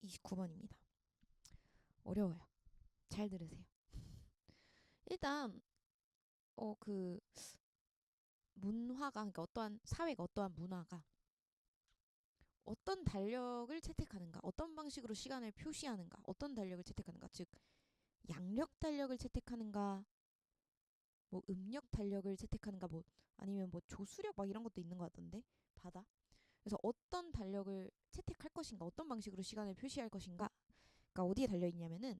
29번입니다. 어려워요. 잘 들으세요. 일단 그 문화가 그러니까 어떠한 사회가 어떠한 문화가 어떤 달력을 채택하는가, 어떤 방식으로 시간을 표시하는가, 어떤 달력을 채택하는가, 즉 양력 달력을 채택하는가, 뭐 음력 달력을 채택하는가, 뭐 아니면 뭐 조수력 막 이런 것도 있는 것 같던데 바다. 그래서 어떤 달력을 채택할 것인가, 어떤 방식으로 시간을 표시할 것인가, 그러니까 어디에 달려 있냐면은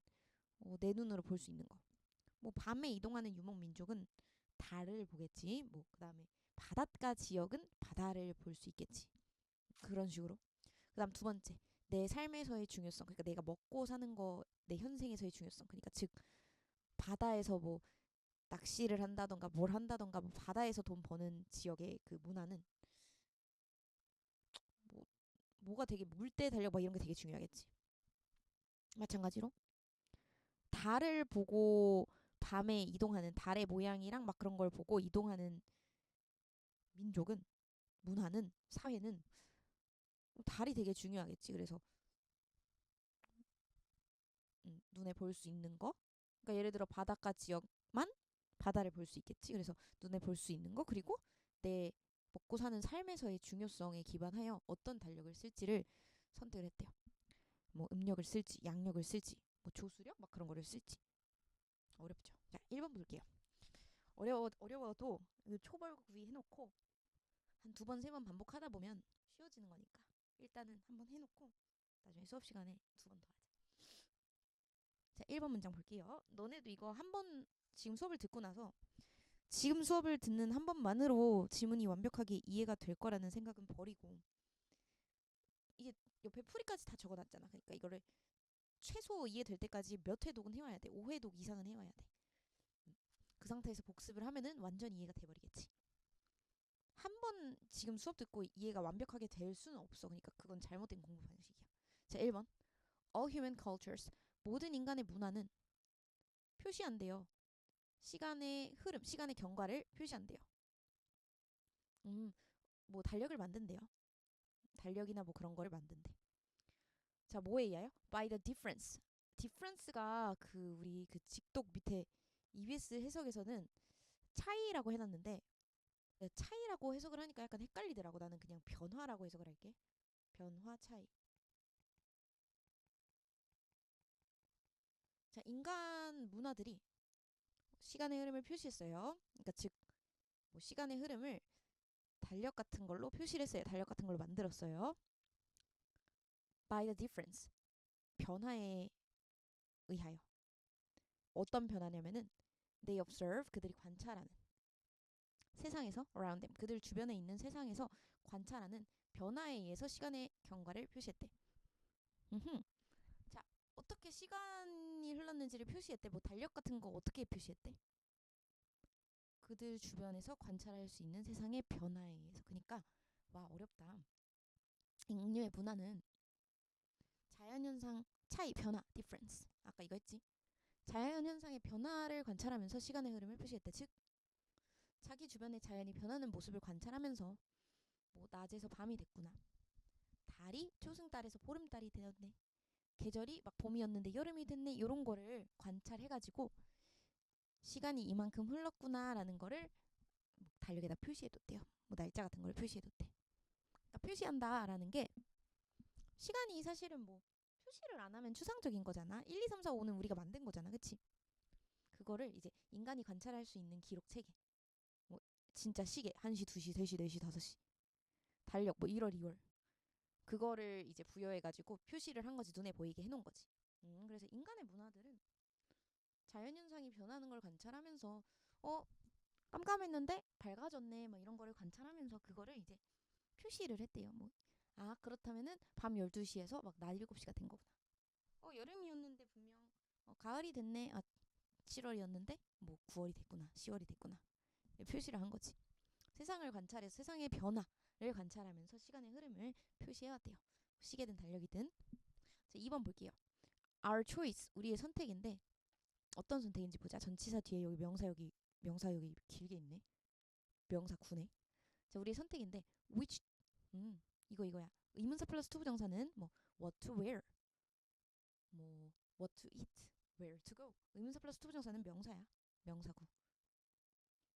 내 눈으로 볼 수 있는 거. 뭐 밤에 이동하는 유목 민족은 달을 보겠지. 뭐 그다음에 바닷가 지역은 바다를 볼 수 있겠지. 그런 식으로. 그다음 두 번째, 내 삶에서의 중요성. 그러니까 내가 먹고 사는 거, 내 현생에서의 중요성. 그러니까 즉 바다에서 뭐 낚시를 한다던가 뭘 한다던가 뭐 바다에서 돈 버는 지역의 그 문화는 뭐 뭐가 되게 물때 달력 막 이런 게 되게 중요하겠지. 마찬가지로 달을 보고 밤에 이동하는 달의 모양이랑 막 그런 걸 보고 이동하는 민족은 문화는 사회는 달이 되게 중요하겠지. 그래서 눈에 볼 수 있는 거. 그러니까 예를 들어 바닷가 지역만 바다를 볼 수 있겠지. 그래서 눈에 볼 수 있는 거 그리고 내 먹고 사는 삶에서의 중요성에 기반하여 어떤 달력을 쓸지를 선택을 했대요. 뭐 음력을 쓸지, 양력을 쓸지, 뭐 조수력 막 그런 거를 쓸지. 어렵죠. 자, 1번 볼게요. 어려워도 초벌구이 해놓고 한 두 번, 세 번 반복하다 보면 쉬워지는 거니까 일단은 한번 해놓고 나중에 수업 시간에 두 번 더 하자. 자, 1번 문장 볼게요. 너네도 이거 한 번 지금 수업을 듣고 나서 지금 수업을 듣는 한 번만으로 지문이 완벽하게 이해가 될 거라는 생각은 버리고 이게 옆에 풀이까지 다 적어놨잖아. 그러니까 이거를 최소 이해될 때까지 몇 회독은 해와야 돼. 5회독 이상은 해와야 돼. 그 상태에서 복습을 하면은 완전 이해가 돼버리겠지. 한 번 지금 수업 듣고 이해가 완벽하게 될 수는 없어. 그러니까 그건 잘못된 공부 방식이야. 자, 1번. All human cultures. 모든 인간의 문화는 표시한대요. 시간의 흐름, 시간의 경과를 표시한대요. 음, 뭐 달력을 만든대요. 달력이나 뭐 그런 거를 만든대. 자, 뭐에 의하여? By the difference. difference가 그 우리 그 직독 밑에 EBS 해석에서는 차이라고 해놨는데 차이라고 해석을 하니까 약간 헷갈리더라고. 나는 그냥 변화라고 해석을 할게. 변화 차이. 자, 인간 문화들이 시간의 흐름을 표시했어요. 그러니까 즉 뭐 시간의 흐름을 달력 같은 걸로 표시를 했어요. 달력 같은 걸로 만들었어요. By the difference. 변화에 의하여. 어떤 변화냐면은 they observe 그들이 관찰하는 세상에서 around them 그들 주변에 있는 세상에서 관찰하는 변화에 의해서 시간의 경과를 표시했대. 음흠. 자, 어떻게 시간이 흘렀는지를 표시했대. 뭐 달력 같은 거 어떻게 표시했대? 그들 주변에서 관찰할 수 있는 세상의 변화에 의해서. 그러니까 와 어렵다. 인류의 문화는 자연현상 차이 변화 difference 아까 이거 했지. 자연현상의 변화를 관찰하면서 시간의 흐름을 표시했대. 즉 자기 주변의 자연이 변하는 모습을 관찰하면서 뭐 낮에서 밤이 됐구나. 달이 초승달에서 보름달이 되었네. 계절이 막 봄이었는데 여름이 됐네. 이런 거를 관찰해가지고 시간이 이만큼 흘렀구나라는 거를 뭐 달력에다 표시해뒀대요. 뭐 날짜 같은 걸 표시해뒀대. 그러니까 표시한다라는 게 시간이 사실은 뭐 표시를 안 하면 추상적인 거잖아. 1, 2, 3, 4, 5는 우리가 만든 거잖아. 그치? 그거를 이제 인간이 관찰할 수 있는 기록 체계. 뭐 진짜 시계 1시, 2시, 3시, 4시, 5시. 달력 뭐 1월, 2월. 그거를 이제 부여해가지고 표시를 한 거지. 눈에 보이게 해놓은 거지. 그래서 인간의 문화들은 자연현상이 변하는 걸 관찰하면서 어 깜깜했는데 밝아졌네 막 이런 거를 관찰하면서 그거를 이제 표시를 했대요. 뭐 아 그렇다면은 밤 12시에서 막 낮 7시가 된 거구나. 여름이었는데 분명 가을이 됐네. 아 7월이었는데 뭐 9월이 됐구나. 10월이 됐구나. 표시를 한 거지. 세상을 관찰해서 세상의 변화를 관찰하면서 시간의 흐름을 표시해왔대요. 시계든 달력이든. 자, 2번 볼게요. Our choice, 우리의 선택인데 어떤 선택인지 보자. 전치사 뒤에 여기 명사 여기 길게 있네. 명사 구네. 자, 우리의 선택인데 which 이거야. 의문사 플러스 투부정사는 뭐 what to wear 뭐 what to eat, where to go. 의문사 플러스 투부정사는 명사야. 명사구.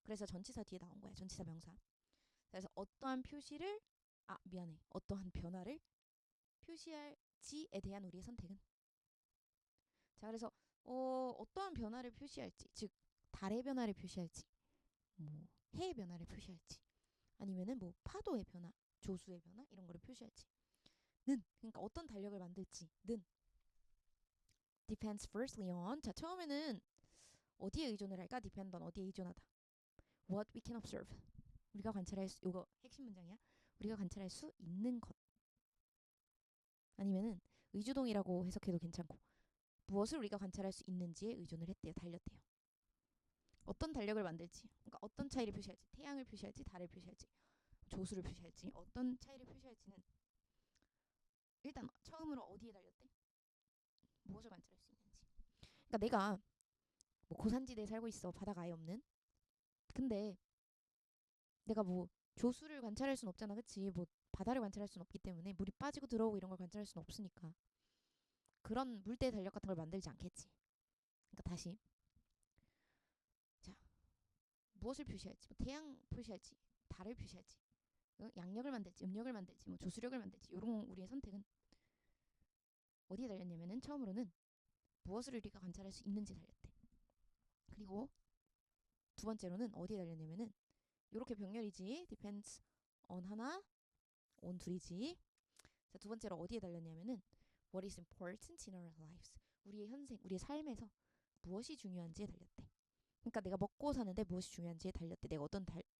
그래서 전치사 뒤에 나온 거야. 전치사 명사. 그래서 어떠한 표시를 미안해. 어떠한 변화를 표시할지에 대한 우리의 선택은. 자, 그래서 어떠한 변화를 표시할지, 즉 달의 변화를 표시할지, 뭐 해의 변화를 표시할지, 아니면은 뭐 파도의 변화, 조수의 변화 이런 거를 표시할지. 는 그러니까 어떤 달력을 만들지는 depends firstly on. 자, 처음에는 어디에 의존을 할까? depend on 어디에 의존하다. What we can observe. 우리가 관찰할 수, 요거 핵심 문장이야. 우리가 관찰할 수 있는 것. 아니면은 의주동이라고 해석해도 괜찮고. 무엇을 우리가 관찰할 수 있는지에 의존을 했대요. 달렸대요. 어떤 달력을 만들지. 그러니까 어떤 차이를 표시할지. 태양을 표시할지, 달을 표시할지, 조수를 표시할지, 어떤 차이를 표시할지는 일단 처음으로 어디에 달렸대? 무엇을 관찰할 수 있는지. 그러니까 내가 뭐 고산지대에 살고 있어. 바다가 아예 없는. 근데 내가 뭐 조수를 관찰할 순 없잖아. 그치? 뭐 바다를 관찰할 순 없기 때문에 물이 빠지고 들어오고 이런 걸 관찰할 순 없으니까 그런 물대 달력 같은 걸 만들지 않겠지. 그러니까 다시 자, 무엇을 표시할지, 뭐 태양 표시할지, 달을 표시할지, 양력을 만들지, 음력을 만들지, 뭐 조수력을 만들지, 이런 우리의 선택은 어디에 달렸냐면은 처음으로는 무엇을 우리가 관찰할 수 있는지 달렸대. 그리고 두 번째로는 어디에 달렸냐면은 요렇게 병렬이지. depends on 하나, on 둘이지. 자, 두 번째로 어디에 달렸냐면은 what is important in our lives. 우리의 현생, 우리의 삶에서 무엇이 중요한지에 달렸대. 그러니까 내가 먹고 사는데 무엇이 중요한지에 달렸대. 내가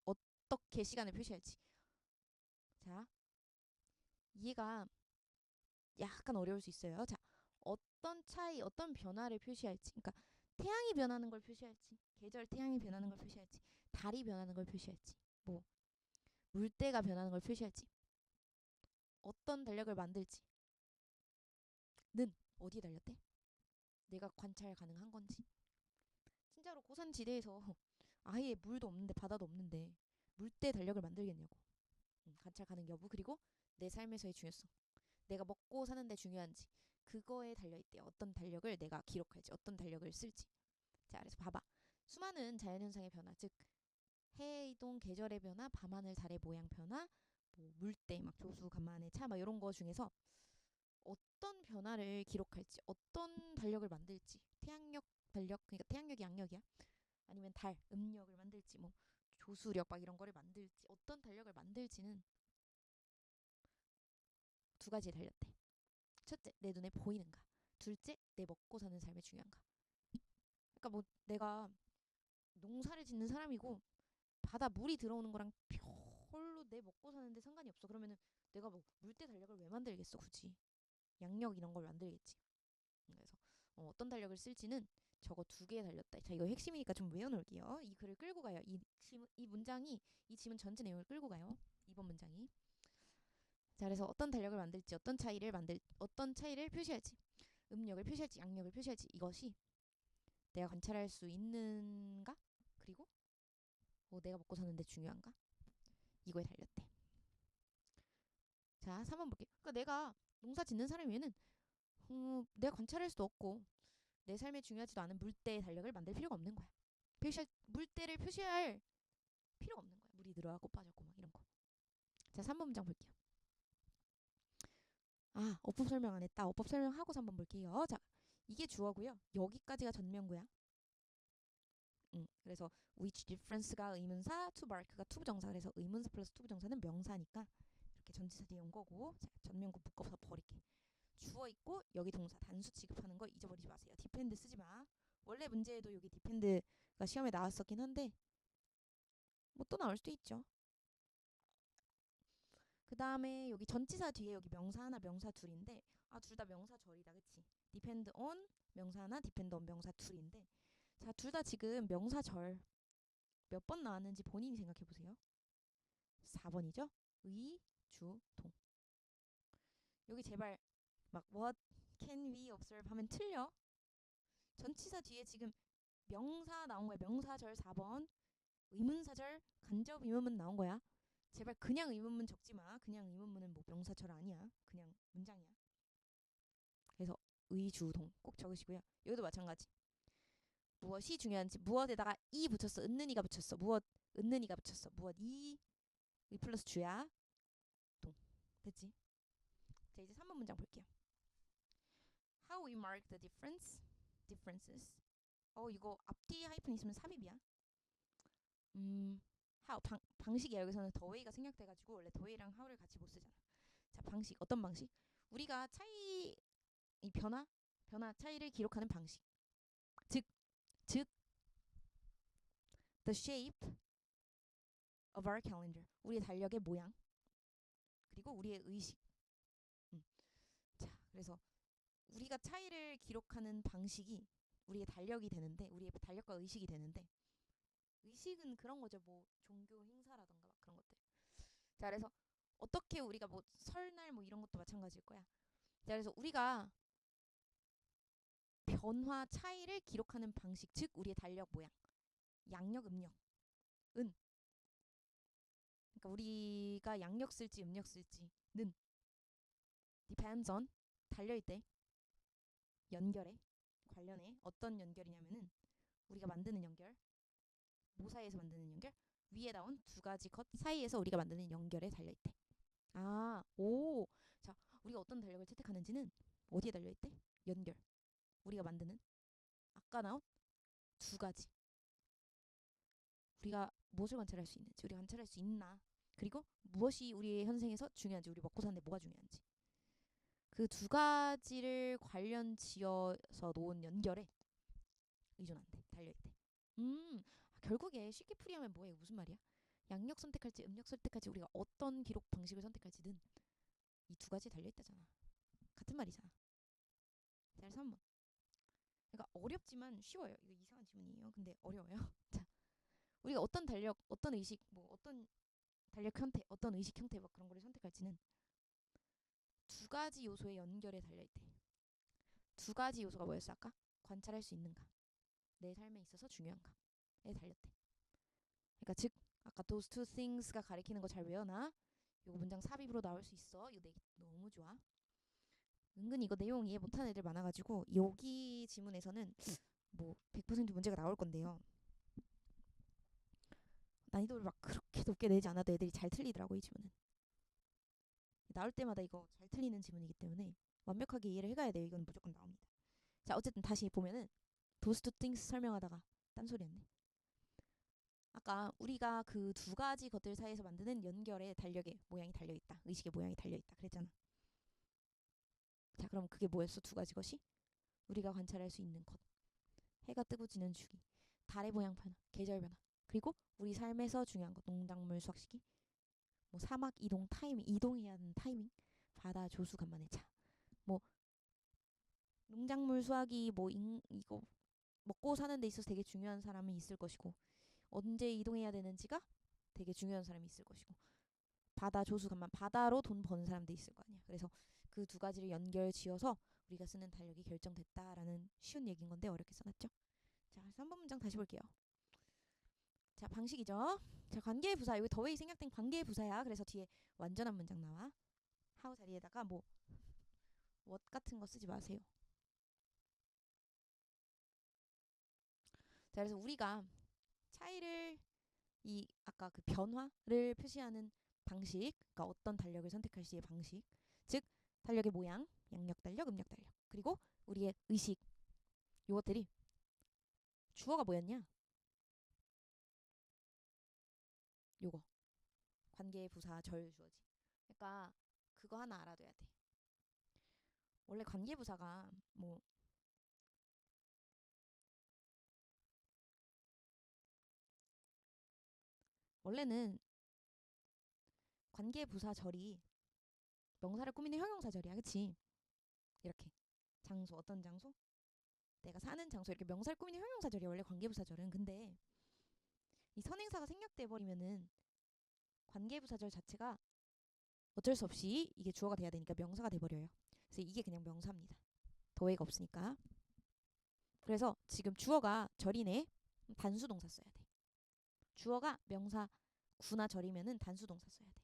어떻게 시간을 표시할지. 자, 이해가 약간 어려울 수 있어요. 자, 어떤 차이, 어떤 변화를 표시할지. 그러니까 태양이 변하는 걸 표시할지, 계절 태양이 변하는 걸 표시할지, 달이 변하는 걸 표시할지, 뭐 물때가 변하는 걸 표시할지, 어떤 달력을 만들지는 어디에 달렸대? 내가 관찰 가능한 건지. 진짜로 고산지대에서 아예 물도 없는데 바다도 없는데 물때 달력을 만들겠냐고. 관찰 가능 여부, 그리고 내 삶에서의 중요성. 내가 먹고 사는데 중요한지 그거에 달려있대요. 어떤 달력을 내가 기록할지, 어떤 달력을 쓸지. 자, 그래서 봐봐. 수많은 자연현상의 변화, 즉 해의 이동, 계절의 변화, 밤하늘, 달의 모양 변화, 뭐 물때, 막 조수, 간만의 차, 막 이런 거 중에서 어떤 변화를 기록할지, 어떤 달력을 만들지, 태양력 달력, 그러니까 태양력이 양력이야. 아니면 달, 음력을 만들지, 뭐 조수력 막 이런 거를 만들지, 어떤 달력을 만들지는 두 가지에 달렸대. 첫째, 내 눈에 보이는가. 둘째, 내 먹고 사는 삶이 중요한가. 그러니까 뭐 내가 농사를 짓는 사람이고 바다 물이 들어오는 거랑 별로 내 먹고 사는데 상관이 없어. 그러면은 내가 뭐 물때 달력을 왜 만들겠어, 굳이. 양력 이런 걸 만들겠지. 그래서 어떤 달력을 쓸지는 저거 두 개에 달렸다. 자, 이거 핵심이니까 좀 외워놓을게요. 이 글을 끌고 가요. 이 문장이 이 지문 전체 내용을 끌고 가요. 이번 문장이. 자, 그래서 어떤 달력을 만들지, 어떤 차이를 표시할지, 음력을 표시할지, 양력을 표시할지, 이것이 내가 관찰할 수 있는가? 그리고 내가 먹고 사는데 중요한가? 이거에 달렸대. 자, 3번 볼게요. 그러니까 내가 농사 짓는 사람이면은 내가 관찰할 수도 없고 내 삶에 중요하지도 않은 물때의 달력을 만들 필요가 없는 거야. 물때를 표시할 필요가 없는 거야. 물이 들어가고 빠졌고 막 이런 거. 자, 3번 문장 볼게요. 어법 설명 안 했다. 어법 설명하고서 한번 볼게요. 자, 이게 주어고요. 여기까지가 전면구야. 그래서 which difference가 의문사, to mark가 투부정사. 그래서 의문사 플러스 투부정사는 명사니까 이렇게 전치사 뒤에 온 거고. 자, 전면구 묶어서 버릴게. 주어 있고 여기 동사 단수 취급하는 거 잊어버리지 마세요. depend 쓰지 마. 원래 문제에도 여기 depend가 시험에 나왔었긴 한데 뭐 또 나올 수도 있죠. 그 다음에 여기 전치사 뒤에 여기 명사 하나, 명사 둘인데 둘 다 명사절이다, 그치? depend on 명사 하나, depend on 명사 둘인데 자, 둘 다 지금 명사절 몇 번 나왔는지 본인이 생각해보세요. 4번이죠? 의, 주, 동. 여기 제발 막 what can we observe 하면 틀려. 전치사 뒤에 지금 명사 나온 거야. 명사절 4번. 의문사절 간접 의문문 나온 거야. 제발 그냥 의문문 적지 마. 그냥 의문문은 뭐 명사절 아니야. 그냥 문장이야. 그래서 의주동 꼭 적으시고요. 여기도 마찬가지. 무엇이 중요한지 무엇에다가 이 붙였어. 은는이가 붙였어. 무엇 은는이가 붙였어. 무엇 이 플러스 주야. 동. 됐지? 자, 이제 3번 문장 볼게요. How we mark the differences. 이거 앞뒤 하이픈 있으면 삽입이야. how 방식이야. 여기서는 the way가 생략돼가지고 원래 the way랑 how를 같이 못 쓰잖아. 자, 방식 어떤 방식? 우리가 차이 이 변화 차이를 기록하는 방식. 즉 the shape of our calendar. 우리의 달력의 모양. 그리고 우리의 의식. 자, 그래서 우리가 차이를 기록하는 방식이 우리의 달력이 되는데, 우리의 달력과 의식이 되는데, 의식은 그런 거죠. 뭐 종교 행사라던가 막 그런 것들. 자, 그래서 어떻게 우리가 뭐 설날 뭐 이런 것도 마찬가지일 거야. 자, 그래서 우리가 변화 차이를 기록하는 방식, 즉 우리의 달력 모양, 양력, 음력은 그러니까 우리가 양력 쓸지 음력 쓸지는 depends on 달려있대. 연결에 관련해. 어떤 연결이냐면은 우리가 만드는 연결, 모사에서 만드는 연결, 위에 나온 두 가지 컷 사이에서 우리가 만드는 연결에 달려있대. 자, 우리가 어떤 달력을 채택하는지는 어디에 달려있대? 연결. 우리가 만드는 아까 나온 두 가지. 우리가 무엇을 관찰할 수 있는지, 우리가 관찰할 수 있나, 그리고 무엇이 우리의 현생에서 중요한지, 우리 먹고 사는데 뭐가 중요한지, 그 두 가지를 관련 지어서 놓은 연결에 의존한대. 달려있대. 결국에 쉽게 풀이하면 뭐예요? 무슨 말이야? 양력 선택할지 음력 선택할지 우리가 어떤 기록 방식을 선택할지는 이 두 가지 달려있다잖아. 같은 말이잖아. 자, 3번. 그러니까 어렵지만 쉬워요. 이거 이상한 지문이에요. 근데 어려워요. 자, 우리가 어떤 달력, 어떤 의식, 뭐 어떤 달력 형태, 어떤 의식 형태 막 그런 거를 선택할지는 두 가지 요소의 연결에 달려있대. 두 가지 요소가 뭐였어 아까? 관찰할 수 있는가, 내 삶에 있어서 중요한가에 달렸대. 그러니까 즉 아까 those two things가 가리키는 거 잘 외워놔. 이거 문장 삽입으로 나올 수 있어. 이거 내기 너무 좋아. 은근 이거 내용 이해 못하는 애들 많아가지고 여기 지문에서는 뭐 100% 문제가 나올 건데요. 난이도를 막 그렇게 높게 내지 않아도 애들이 잘 틀리더라고. 이 지문은 나올 때마다 이거 잘 틀리는 지문이기 때문에 완벽하게 이해를 해가야 돼요. 이건 무조건 나옵니다. 자, 어쨌든 다시 보면은 those two things 설명하다가 딴소리였네. 아까 우리가 그 두 가지 것들 사이에서 만드는 연결에 달력의 모양이 달려있다. 의식의 모양이 달려있다. 그랬잖아. 자, 그럼 그게 뭐였어? 두 가지 것이? 우리가 관찰할 수 있는 것. 해가 뜨고 지는 주기. 달의 모양 변화. 계절 변화. 그리고 우리 삶에서 중요한 것. 농작물 수확 시기. 뭐 사막 이동 타이밍. 이동해야 하는 타이밍. 바다 조수 간만의 차. 뭐 농작물 수확이 뭐 이거 먹고 사는 데 있어서 되게 중요한 사람이 있을 것이고, 언제 이동해야 되는지가 되게 중요한 사람이 있을 것이고, 바다 조수 간만 바다로 돈 버는 사람도 있을 거 아니야. 그래서 그 두 가지를 연결 지어서 우리가 쓰는 달력이 결정됐다라는 쉬운 얘기인 건데 어렵게 써놨죠. 자, 3번 문장 다시 볼게요. 자, 방식이죠. 자, 관계의 부사. 여기 더웨이 생략된 관계의 부사야. 그래서 뒤에 완전한 문장 나와. how 자리에다가 뭐 what 같은 거 쓰지 마세요. 자, 그래서 우리가 차이를 이 아까 그 변화를 표시하는 방식, 그러니까 어떤 달력을 선택할 시의 방식, 즉 달력의 모양, 양력 달력, 음력 달력, 그리고 우리의 의식, 요것들이 주어가 뭐였냐? 요거 관계 부사 절 주어지. 그러니까 그거 하나 알아둬야 돼. 원래 관계 부사가 뭐 원래는 관계 부사 절이 명사를 꾸미는 형용사절이야. 그치? 이렇게 장소, 어떤 장소? 내가 사는 장소, 이렇게 명사를 꾸미는 형용사절이야. 원래 관계부사절은. 근데 이 선행사가 생략돼 버리면은 관계부사절 자체가 어쩔 수 없이 이게 주어가 돼야 되니까 명사가 돼 버려요. 그래서 이게 그냥 명사입니다. 도해가 없으니까. 그래서 지금 주어가 절이네. 단수 동사 써야 돼. 주어가 명사 구나 절이면은 단수 동사 써야 돼.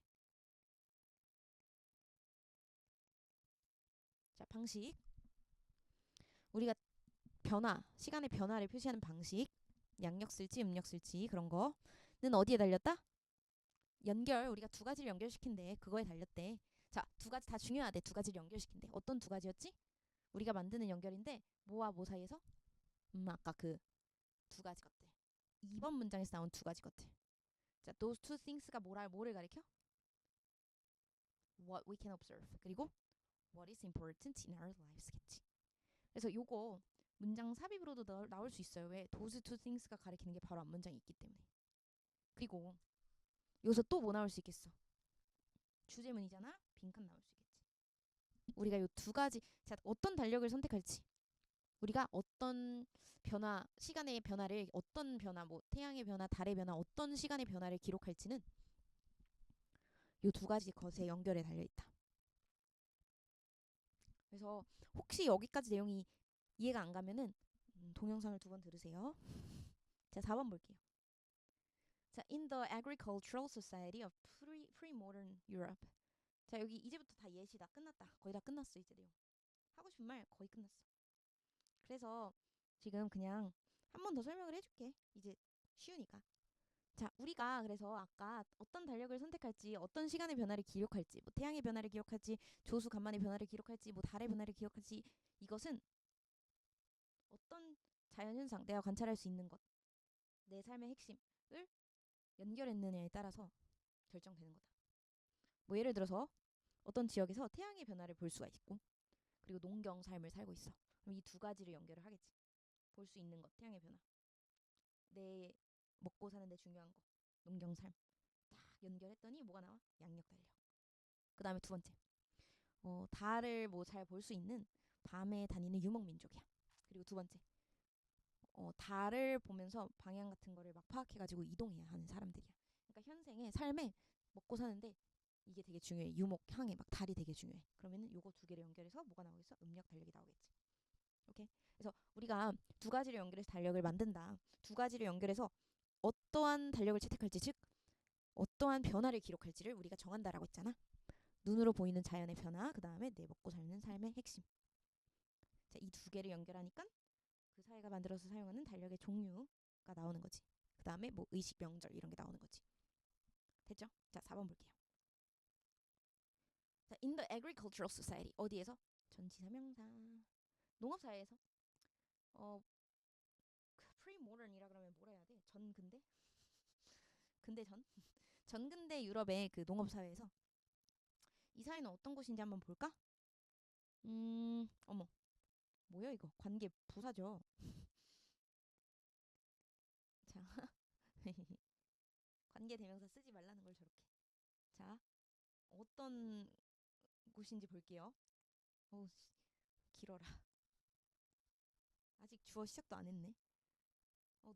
자, 방식. 우리가 변화, 시간의 변화를 표시하는 방식, 양력 쓸지 음력 쓸지 그런 거는 어디에 달렸다? 연결, 우리가 두 가지를 연결시킨대. 그거에 달렸대. 자, 두 가지 다 중요하대. 두 가지를 연결시킨대. 어떤 두 가지였지? 우리가 만드는 연결인데 뭐와 뭐 사이에서? 아까 그 두 가지 것들. 2번 문장에서 나온 두 가지 것들. 자, those two things가 뭐를 가리켜? What we can observe. 그리고 what is important in our lives겠지. 그래서 요거 문장 삽입으로도 나올 수 있어요. 왜? those two things가 가리키는 게 바로 앞문장이 있기 때문에. 그리고 여기서 또 뭐 나올 수 있겠어? 주제문이잖아? 빈칸 나올 수 있겠지. 우리가 요 두 가지, 자, 어떤 달력을 선택할지, 우리가 어떤 변화, 시간의 변화를, 어떤 변화, 뭐 태양의 변화, 달의 변화, 어떤 시간의 변화를 기록할지는 요 두 가지 것에 연결에 달려있다. 그래서 혹시 여기까지 내용이 이해가 안 가면은 동영상을 두 번 들으세요. 자, 4번 볼게요. 자, in the agricultural society of pre-modern Europe. 자, 여기 이제부터 다 예시다. 끝났다. 거의 다 끝났어, 이제 내용. 하고 싶은 말 거의 끝났어. 그래서 지금 그냥 한 번 더 설명을 해줄게. 이제 쉬우니까. 자, 우리가 그래서 아까 어떤 달력을 선택할지, 어떤 시간의 변화를 기록할지, 뭐 태양의 변화를 기록할지, 조수 간만의 변화를 기록할지, 뭐 달의 변화를 기록할지, 이것은 어떤 자연현상, 내가 관찰할 수 있는 것, 내 삶의 핵심을 연결했느냐에 따라서 결정되는 거다. 뭐 예를 들어서 어떤 지역에서 태양의 변화를 볼 수가 있고, 그리고 농경 삶을 살고 있어. 그럼 이 두 가지를 연결을 하겠지. 볼 수 있는 것, 태양의 변화. 내 먹고 사는데 중요한 거, 농경 삶. 딱 연결했더니 뭐가 나와? 양력 달력. 그 다음에 두 번째. 달을 뭐 잘 볼 수 있는 밤에 다니는 유목민족이야. 그리고 두 번째. 달을 보면서 방향 같은 거를 막 파악해가지고 이동해야 하는 사람들이야. 그러니까 현생의 삶에 먹고 사는데 이게 되게 중요해. 유목, 향해, 막 달이 되게 중요해. 그러면은 요거 두 개를 연결해서 뭐가 나오겠어? 음력 달력이 나오겠지. 오케이? 그래서 우리가 두 가지를 연결해서 달력을 만든다. 두 가지를 연결해서 어떠한 달력을 채택할지, 즉 어떠한 변화를 기록할지를 우리가 정한다라고 했잖아. 눈으로 보이는 자연의 변화, 그 다음에 내 먹고 사는 삶의 핵심. 자, 이 두 개를 연결하니까 그 사회가 만들어서 사용하는 달력의 종류가 나오는 거지. 그 다음에 뭐 의식, 명절 이런 게 나오는 거지. 됐죠? 자, 4번 볼게요. 자, in the agricultural society. 어디에서? 전치사명사. 농업사회에서. pre-modern이라 그러면 뭐라 해야 돼? 전근대? 근대 전? 전근대 유럽의 그 농업사회에서 이 사회는 어떤 곳인지 한번 볼까? 어머. 뭐야 이거? 관계 부사죠. 자, 관계 대명사 쓰지 말라는 걸 저렇게. 자, 어떤 곳인지 볼게요. 어우, 길어라. 아직 주어 시작도 안 했네.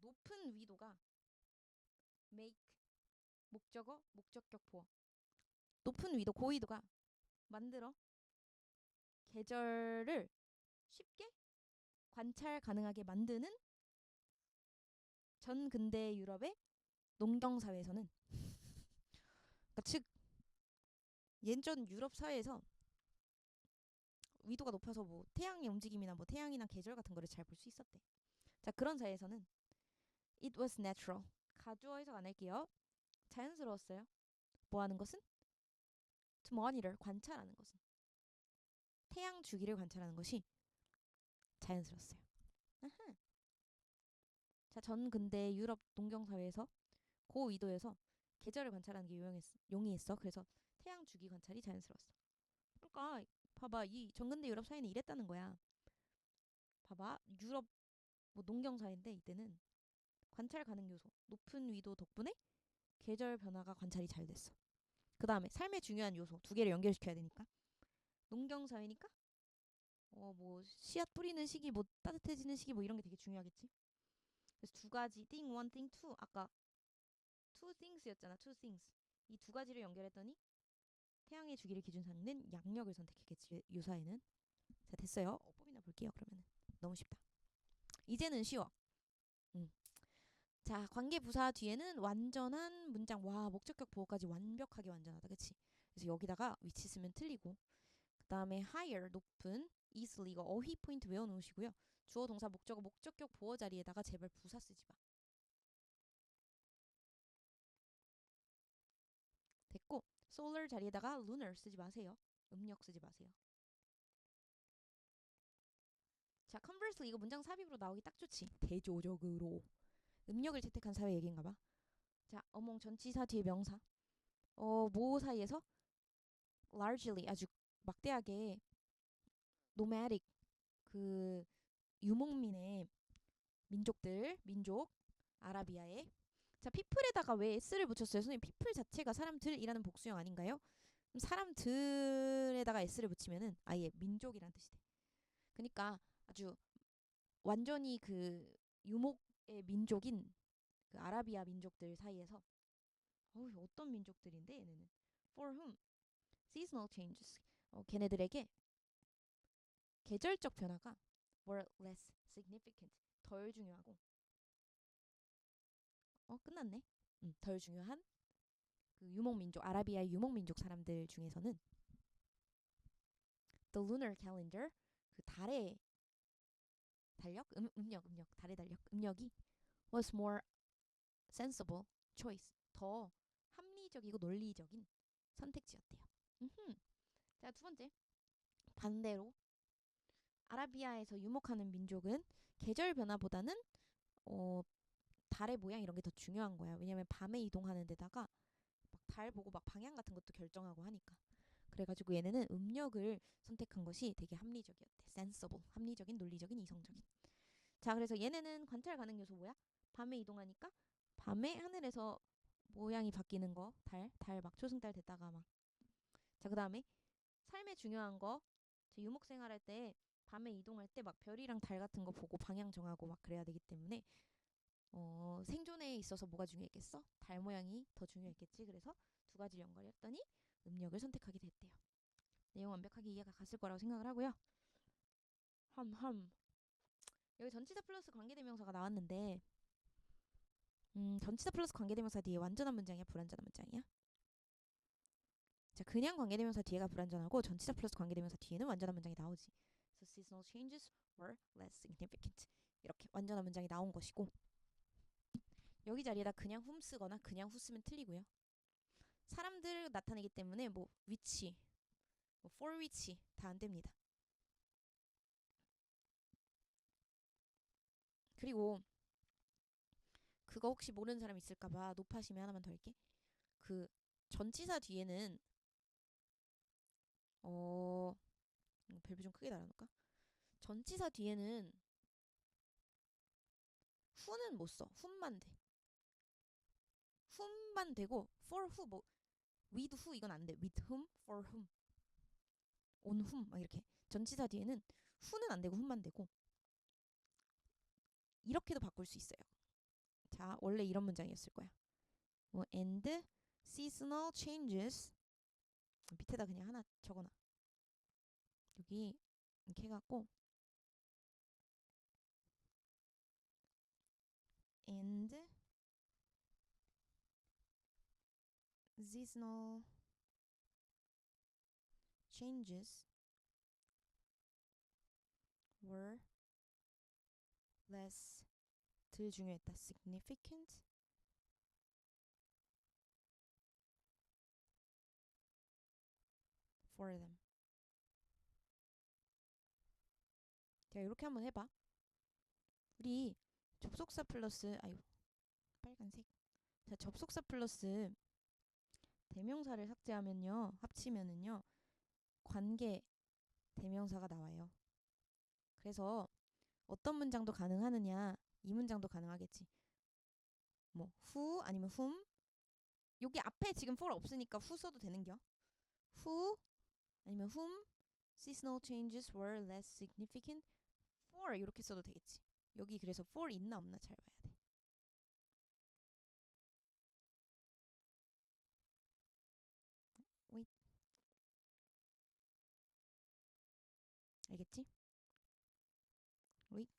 높은 위도가 make 목적어, 목적격 보어. 높은 위도, 고위도가 만들어 계절을 쉽게 관찰 가능하게 만드는 전 근대 유럽의 농경 사회에서는, 그러니까 즉 예전 유럽 사회에서 위도가 높아서 뭐 태양의 움직임이나 뭐 태양이나 계절 같은 거를 잘 볼 수 있었대. 자, 그런 사회에서는 it was natural. 가주어 해석 안 할게요. 자연스러웠어요. 뭐 하는 것은? to monitor, 관찰하는 것은. 태양 주기를 관찰하는 것이 자연스러웠어요. 아하. 자, 전 근대 유럽 농경 사회에서 고위도에서 계절을 관찰하는 게 용이했어. 그래서 태양 주기 관찰이 자연스러웠어. 그러니까 봐봐, 이 전근대 유럽 사회는 이랬다는 거야. 봐봐, 유럽 뭐 농경 사회인데 이때는 관찰 가능 요소, 높은 위도 덕분에 계절 변화가 관찰이 잘 됐어. 그 다음에 삶의 중요한 요소 두 개를 연결시켜야 되니까 농경 사회니까 뭐 씨앗 뿌리는 시기, 뭐 따뜻해지는 시기, 뭐 이런 게 되게 중요하겠지. 그래서 두 가지 thing one thing two, 아까 two things였잖아. two things. 이 두 가지를 연결했더니 태양의 주기를 기준 삼는 양력을 선택했겠지. 요 사회는. 자, 됐어요. 법이나 볼게요. 그러면은 너무 쉽다. 이제는 쉬워. 자, 관계 부사 뒤에는 완전한 문장. 와, 목적격 보호까지 완벽하게 완전하다. 그치? 그래서 여기다가 위치 쓰면 틀리고, 그 다음에 higher, 높은, easily 이거 어휘 포인트 외워놓으시고요. 주어 동사 목적어 목적격 보어 자리에다가 제발 부사 쓰지 마. 됐고 solar 자리에다가 lunar 쓰지 마세요. 음력 쓰지 마세요. 자, conversely 이거 문장 삽입으로 나오기 딱 좋지. 대조적으로 음력을 채택한 사회 얘기인가봐. 자, 어몽 전치사 뒤에 명사. 모 사이에서 largely 아주 막대하게 nomadic 그 유목민의 민족 아라비아의 자 people에다가 왜 s를 붙였어요? 선생님 people 자체가 사람들이라는 복수형 아닌가요? 그럼 사람들에다가 s를 붙이면은 아예 민족이란 뜻이 돼. 그러니까 아주 완전히 그 유목의 민족인 그 아라비아 민족들 사이에서 어떤 민족들인데 얘네는 for whom seasonal changes 걔네들에게 계절적 변화가 were less significant 덜 중요하고 끝났네. 덜 중요한 그 유목민족 아라비아의 유목민족 사람들 중에서는 the lunar calendar 그 달의 달력 음력 달의 달력 음력이 was more sensible choice 더 합리적이고 논리적인 선택지였대요. 자, 두 번째 반대로 아라비아에서 유목하는 민족은 계절 변화보다는 달의 모양 이런 게 더 중요한 거야. 왜냐면 밤에 이동하는 데다가 막 달 보고 막 방향 같은 것도 결정하고 하니까. 그래가지고 얘네는 음력을 선택한 것이 되게 합리적이었대. sensible 합리적인 논리적인 이성적인. 자, 그래서 얘네는 관찰 가능 요소 뭐야? 밤에 이동하니까 밤에 하늘에서 모양이 바뀌는 거 달 막 초승달 됐다가 막. 자, 그 다음에 삶에 중요한 거 유목 생활할 때 밤에 이동할 때 막 별이랑 달 같은 거 보고 방향 정하고 막 그래야 되기 때문에 생존에 있어서 뭐가 중요했겠어? 달 모양이 더 중요했겠지. 그래서 두 가지를 연결했더니 음력을 선택하게 됐대요. 내용 완벽하게 이해가 갔을 거라고 생각을 하고요. 여기 전치사 플러스 관계대명사가 나왔는데 전치사 플러스 관계대명사 뒤에 완전한 문장이야? 불완전한 문장이야? 자, 그냥 관계대명사 뒤에가 불완전하고 전치사 플러스 관계대명사 뒤에는 완전한 문장이 나오지. So seasonal changes were less significant. 이렇게 완전한 문장이 나온 것이고 여기 자리에다 그냥 whom 쓰거나 그냥 who 쓰면 틀리고요. 사람들 나타내기 때문에 뭐 which, 뭐 for which 다 안 됩니다. 그리고 그거 혹시 모르는 사람 있을까봐 높아심에 하나만 더 할게. 그 전치사 뒤에는 밸브 좀 크게 달아놓을까? 전치사 뒤에는 who는 못 써. whom만 돼. whom만 되고 for who 뭐 with who 이건 안 돼. with whom, for whom, on whom 막 이렇게 전치사 뒤에는 who는 안 되고 whom만 되고 이렇게도 바꿀 수 있어요. 자, 원래 이런 문장이었을 거야. 뭐 and seasonal changes 밑에다 그냥 하나 적어놔. 여기 이렇게 해갖고 and seasonal changes were less 덜 중요했다. significant for them. 자, 이렇게 한번 해봐. 우리 접속사 플러스 빨간색. 자, 접속사 플러스 대명사를 삭제하면요. 합치면은요. 관계 대명사가 나와요. 그래서 어떤 문장도 가능하느냐? 이 문장도 가능하겠지. 뭐 who 아니면 whom. 여기 앞에 지금 for 없으니까 who 써도 되는겨. who 아니면 whom seasonal changes were less significant for 이렇게 써도 되겠지. 여기 그래서 for 있나 없나 잘 봐야 돼. wait. 알겠지? wait.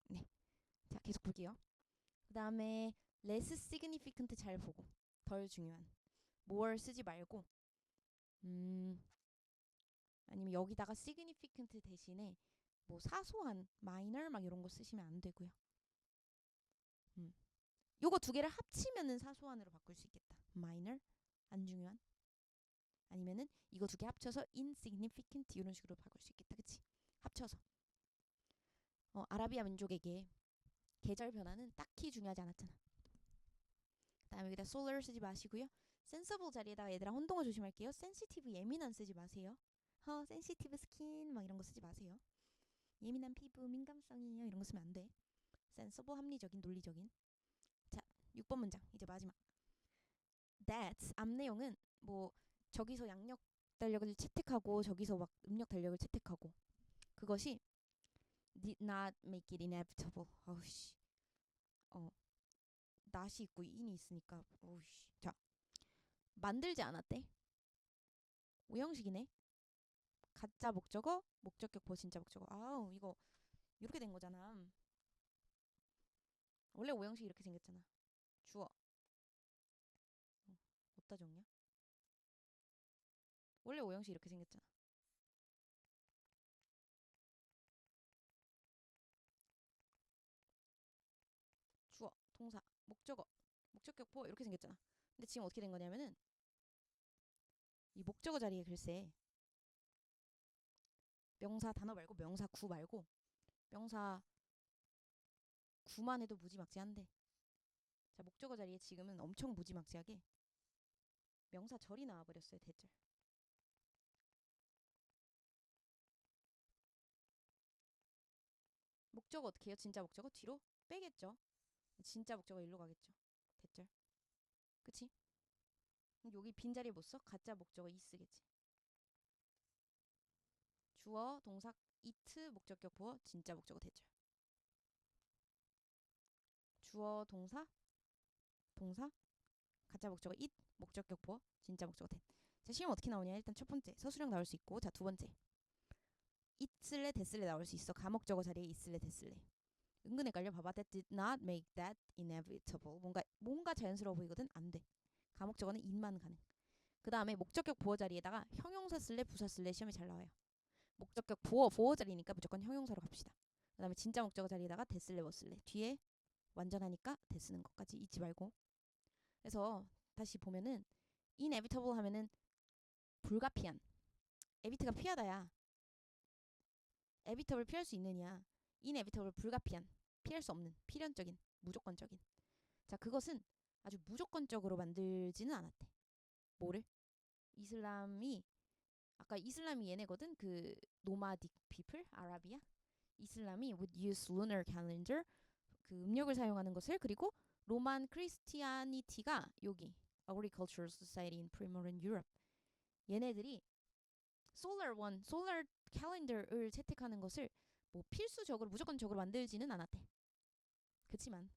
네. 자, 계속 볼게요. 그 다음에 less significant 잘 보고 덜 중요한 more 쓰지 말고 아니면 여기다가 significant 대신에 뭐 사소한 minor 막 이런 거 쓰시면 안 되고요. 요거 두 개를 합치면은 사소한으로 바꿀 수 있겠다. minor 안 중요한 아니면은 이거 두 개 합쳐서 insignificant 이런 식으로 바꿀 수 있겠다. 그치? 합쳐서 아라비아 민족에게 계절 변화는 딱히 중요하지 않았잖아. 그다음에 여기다 solar 쓰지 마시고요. sensible 자리에다가 얘들아 혼동어 조심할게요. sensitive 예민한 쓰지 마세요. sensitive skin 막 이런 거 쓰지 마세요. 예민한 피부 민감성이요 이런 거 쓰면 안 돼. sensible 합리적인 논리적인. 자 6번 문장 이제 마지막. that 앞 내용은 뭐 저기서 양력 달력을 채택하고 저기서 막 음력 달력을 채택하고 그것이 did not make it inevitable. 어우씨. not이 있고 in이 있으니까 어우씨. 자 만들지 않았대. 오형식이네. 가짜 목적어, 목적격 보어 진짜 목적어. 아우 이거 이렇게 된 거잖아. 원래 오형식 이렇게 생겼잖아. 주어. 어디다 적냐? 원래 오형식 이렇게 생겼잖아. 주어, 동사, 목적어, 목적격 보어 이렇게 생겼잖아. 근데 지금 어떻게 된 거냐면은 이 목적어 자리에 글쎄 명사 단어 말고 명사 구 말고 명사 구만 해도 무지막지한데 자 목적어 자리에 지금은 엄청 무지막지하게 명사 절이 나와버렸어요. 대절. 목적어 어떻게 해요? 진짜 목적어 뒤로 빼겠죠. 진짜 목적어 일로 가겠죠. 대절. 그치? 여기 빈자리에 못 써? 가짜 목적어 이 쓰겠지. 주어, 동사, it, 목적격 보어, 진짜 목적어 대절. 주어, 동사, 가짜 목적어 it, 목적격 보어, 진짜 목적어 대. 자, 시험 어떻게 나오냐? 일단 첫 번째 서술형 나올 수 있고, 자 두 번째 it 쓸래 됐을래 나올 수 있어. 가목적어 자리에 있을래 됐을래. 은근 헷갈려. 봐봐. That did not make that inevitable. 뭔가 자연스러워 보이거든. 안 돼. 가목적어는 in만 가능. 그 다음에 목적격 보어 자리에다가 형용사 쓸래 부사 쓸래 시험에 잘 나와요. 목적격 보어 자리니까 무조건 형용사로 갑시다. 그 다음에 진짜 목적어 자리에다가 됐을래 뭐쓸래 뒤에 완전하니까 대 쓰는 것까지 잊지 말고. 그래서 다시 보면은 inevitable 하면은 불가피한. 에비트가 피하다야. 에비터블 피할 수 있느냐. inevitable 불가피한. 피할 수 없는. 필연적인. 무조건적인. 자 그것은 아주 무조건적으로 만들지는 않았대. 뭐를? 이슬람이 아까 이슬람이 얘네거든. 그 노마딕 people 아라비아. 이슬람이 would use lunar calendar 그 음력을 사용하는 것을 그리고 로만 크리스티아니티가 여기 Agricultural Society in Pre-Modern Europe 얘네들이 solar calendar을 채택하는 것을 뭐 필수적으로 무조건적으로 만들지는 않았대. 그치만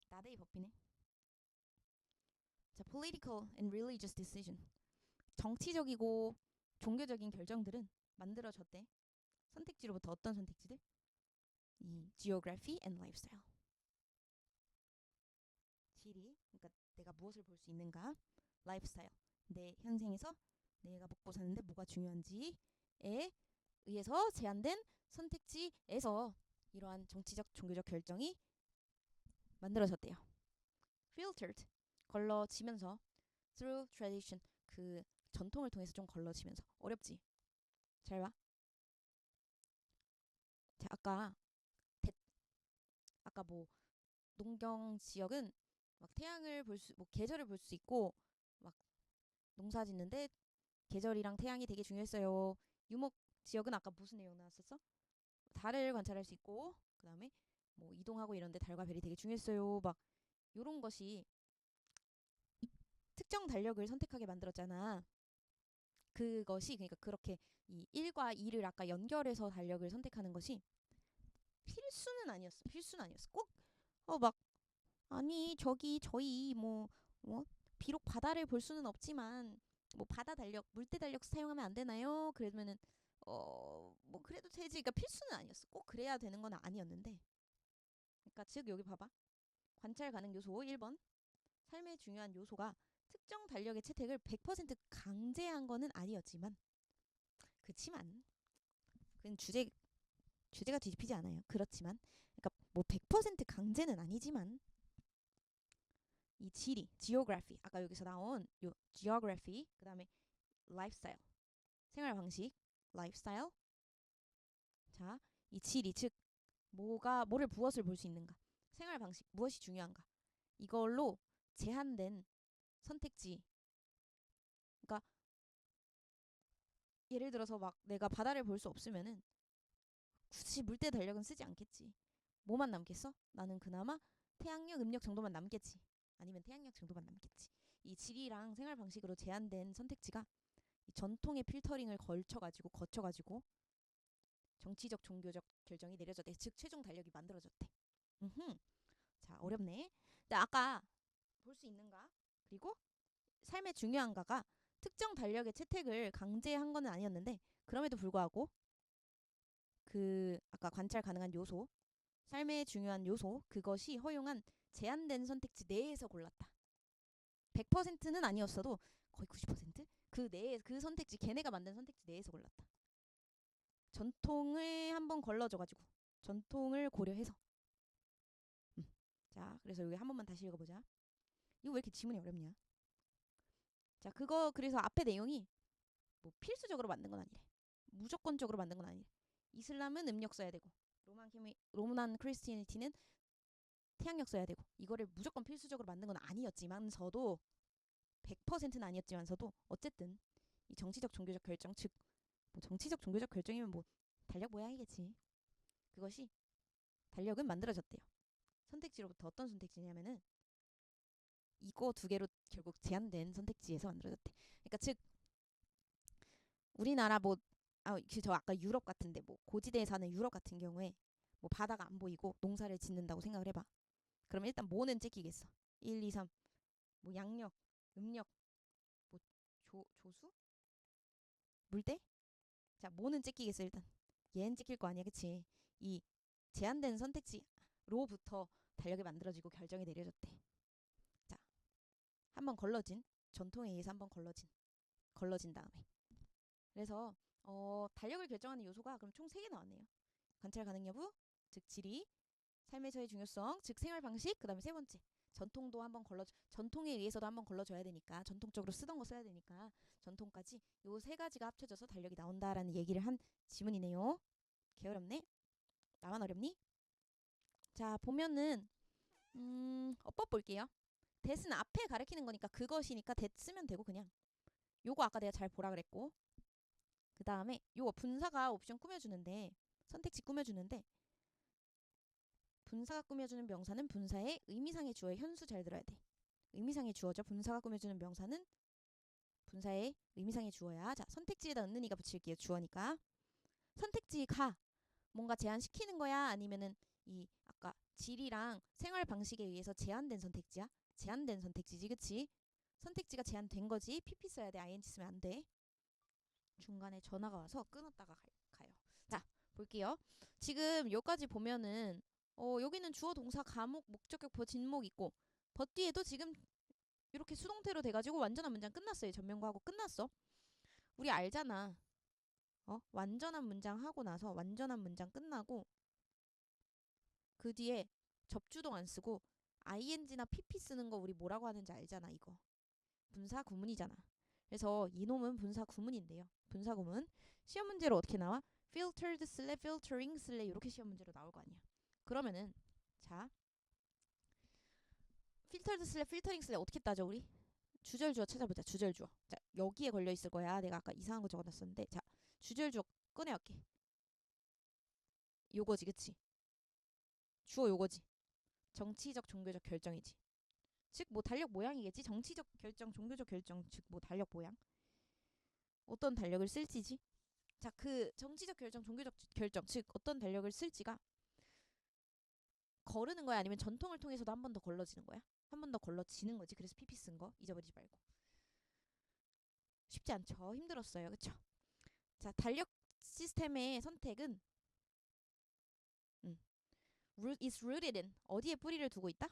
나대의 법비네. 자, political and religious decision 정치적이고 종교적인 결정들은 만들어졌대. 선택지로부터 어떤 선택지들? 이 geography and lifestyle 지리, 그러니까 내가 무엇을 볼 수 있는가, lifestyle 내 현생에서 내가 먹고 사는데 뭐가 중요한지에 의해서 제한된 선택지에서 이러한 정치적 종교적 결정이 만들어졌대요. filtered 걸러지면서 through tradition 그 전통을 통해서 좀 걸러지면서 어렵지? 잘 봐. 자 아까 뭐 농경 지역은 막 태양을 뭐 계절을 볼 수 있고 막 농사 짓는데 계절이랑 태양이 되게 중요했어요. 유목 지역은 아까 무슨 내용 나왔었어? 달을 관찰할 수 있고 그다음에 뭐 이동하고 이런데 달과 별이 되게 중요했어요. 막 요런 것이 특정 달력을 선택하게 만들었잖아. 그것이 그러니까 그렇게 이 1과 2를 아까 연결해서 달력을 선택하는 것이 필수는 아니었어. 필수는 아니었어. 꼭 막 아니 저희 뭐 비록 바다를 볼 수는 없지만 뭐 바다 달력, 물때 달력 사용하면 안 되나요? 그러면은 뭐 그래도 되지. 그러니까 필수는 아니었어. 꼭 그래야 되는 건 아니었는데. 그러니까 즉 여기 봐봐. 관찰 가능 요소 1번. 삶의 중요한 요소가 특정 달력의 채택을 100% 강제한 거는 아니었지만 그치만 그건 주제가 뒤집히지 않아요. 그렇지만 그러니까 뭐 100% 강제는 아니지만 이 지리, geography 아까 여기서 나온 요 geography 그다음에 lifestyle 생활 방식, lifestyle 자, 이 지리 즉 뭐를 무엇을 볼 수 있는가 생활 방식 무엇이 중요한가 이걸로 제한된 선택지 그러니까 예를 들어서 막 내가 바다를 볼 수 없으면은 굳이 물때 달력은 쓰지 않겠지. 뭐만 남겠어? 나는 그나마 태양력, 음력 정도만 남겠지. 아니면 태양력 정도만 남겠지. 이 지리랑 생활 방식으로 제한된 선택지가 이 전통의 필터링을 거쳐가지고 정치적, 종교적 결정이 내려졌대. 즉 최종 달력이 만들어졌대. 자 어렵네. 근데 아까 볼 수 있는가? 그리고 삶의 중요한가가 특정 달력의 채택을 강제한 건 아니었는데 그럼에도 불구하고 그 아까 관찰 가능한 요소 삶의 중요한 요소 그것이 허용한 제한된 선택지 내에서 골랐다. 100%는 아니었어도 거의 90%? 그 내에 그 선택지 걔네가 만든 선택지 내에서 골랐다. 전통을 한번 걸러줘가지고 전통을 고려해서 자 그래서 여기 한 번만 다시 읽어보자. 이거 왜 이렇게 지문이 어렵냐? 자 그거 그래서 앞에 내용이 뭐 필수적으로 만든 건 아니래. 무조건적으로 만든 건 아니래. 이슬람은 음력 써야 되고 로만 크리스티니티는 태양력 써야 되고 이거를 무조건 필수적으로 만든 건 아니었지만서도 100%는 아니었지만서도 어쨌든 이 정치적 종교적 결정 즉 뭐 정치적 종교적 결정이면 뭐 달력 모양이겠지. 그것이 달력은 만들어졌대요. 선택지로부터 어떤 선택지냐면은 이거 두 개로 결국 제한된 선택지에서 만들어졌대. 그러니까 즉 우리나라 저 아까 유럽 같은데 뭐 고지대에 사는 유럽 같은 경우에 뭐 바다가 안 보이고 농사를 짓는다고 생각을 해봐. 그럼 일단 뭐는 찍히겠어? 1, 2, 3. 뭐 양력, 음력, 뭐 조수? 물때? 자, 뭐는 찍히겠어 일단. 얘는 찍힐 거 아니야, 그치? 이 제한된 선택지로부터 달력이 만들어지고 결정이 내려졌대. 자, 한번 걸러진 전통에 의해서 한번 걸러진 다음에. 그래서 달력을 결정하는 요소가 그럼 총 3개 나왔네요. 관찰 가능 여부, 즉 지리, 삶에서의 중요성, 즉 생활 방식, 그다음에 세 번째 전통도 한번 전통에 의해서도 한번 걸러줘야 되니까 전통적으로 쓰던 거 써야 되니까 전통까지 요 세 가지가 합쳐져서 달력이 나온다라는 얘기를 한 지문이네요. 개어렵네? 나만 어렵니? 자 보면은 어법 볼게요. that은 앞에 가리키는 거니까 그것이니까 that 쓰면 되고 그냥 요거 아까 내가 잘 보라 그랬고 그 다음에 요거 분사가 옵션 꾸며주는데 선택지 꾸며주는데 분사가 꾸며주는 명사는 분사의 의미상의 주어의 현수 잘 들어야 돼. 의미상의 주어죠. 분사가 꾸며주는 명사는 분사의 의미상의 주어야. 자, 선택지에다 넣는 이가 붙일게요. 주어니까. 선택지가 뭔가 제한시키는 거야? 아니면은 이 아까 질이랑 생활 방식에 의해서 제한된 선택지야? 제한된 선택지지, 그치? 선택지가 제한된 거지. PP 써야 돼. ing 쓰면 안 돼. 중간에 전화가 와서 끊었다가 가요. 자, 볼게요. 지금 여기까지 보면은 여기는 주어 동사 과목 목적격 진목 있고 버 뒤에도 지금 이렇게 수동태로 돼가지고 완전한 문장 끝났어요. 전면과하고 끝났어. 우리 알잖아. 완전한 문장 하고 나서 완전한 문장 끝나고 그 뒤에 접주동 안 쓰고 ing나 pp 쓰는 거 우리 뭐라고 하는지 알잖아. 이거 분사 구문이잖아. 그래서 이놈은 분사 구문인데요. 분사 구문 시험 문제로 어떻게 나와? filtered 쓸래 filtering 쓸래 이렇게 시험 문제로 나올 거 아니야. 그러면은 자 filtered 쓸래 filtering 쓸래 어떻게 따져 우리? 주절 주어 찾아보자. 주절 주어. 자 여기에 걸려 있을 거야. 내가 아까 이상한 거 적어놨었는데 자 주절 주어 꺼내올게. 요거지 그치? 주어 요거지. 정치적 종교적 결정이지. 즉 뭐 달력 모양이겠지. 정치적 결정 종교적 결정 즉 뭐 달력 모양. 어떤 달력을 쓸지지. 자 그 정치적 결정 종교적 결정 즉 어떤 달력을 쓸지가 거르는 거야 아니면 전통을 통해서도 한 번 더 걸러지는 거야? 한 번 더 걸러지는 거지. 그래서 PP 쓴 거 잊어버리지 말고. 쉽지 않죠. 힘들었어요. 그쵸? 자 달력 시스템의 선택은 is rooted in 어디에 뿌리를 두고 있다?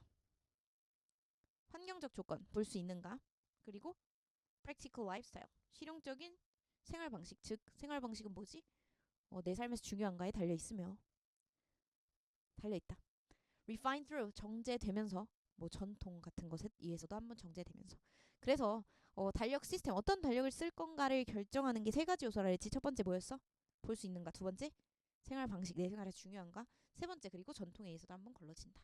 환경적 조건 볼 수 있는가? 그리고 practical lifestyle, 실용적인 생활 방식. 즉 생활 방식은 뭐지? 내 삶에서 중요한가에 달려 있으며 달려 있다. refine through, 정제되면서, 뭐 전통 같은 것에 의해서도 한번 정제되면서. 그래서 달력 시스템, 어떤 달력을 쓸 건가를 결정하는 게 세 가지 요소라 했지. 첫 번째 뭐였어? 볼 수 있는가. 두 번째 생활 방식, 내 생활에 중요한가. 세 번째 그리고 전통에 의해서도 한번 걸러진다.